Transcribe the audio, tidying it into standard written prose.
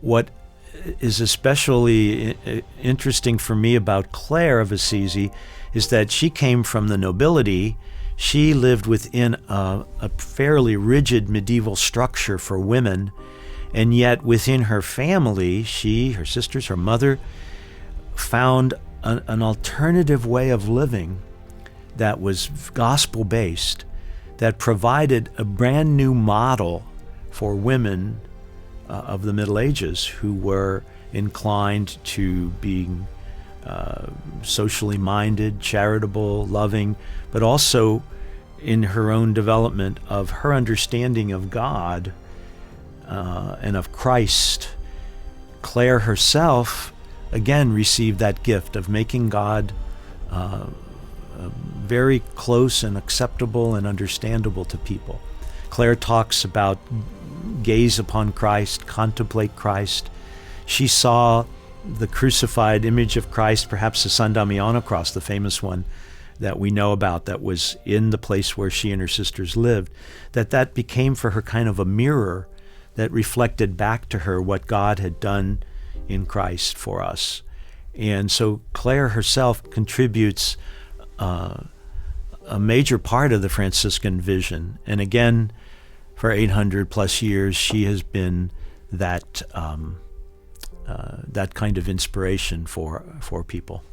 what is especially interesting for me about Clare of Assisi is that she came from the nobility. She lived within a fairly rigid medieval structure for women, and yet within her family, she, her sisters, her mother, found an alternative way of living that was gospel-based, that provided a brand new model for women of the Middle Ages who were inclined to being socially minded, charitable, loving, but also in her own development of her understanding of God and of Christ. Clare herself, again, received that gift of making God very close and acceptable and understandable to people. Clare talks about gaze upon Christ, contemplate Christ. She saw the crucified image of Christ, perhaps the San Damiano cross, the famous one that we know about, that was in the place where she and her sisters lived, that became for her kind of a mirror that reflected back to her what God had done in Christ for us. And so Clare herself contributes a major part of the Franciscan vision. And again, for 800 plus years, she has been that kind of inspiration for people.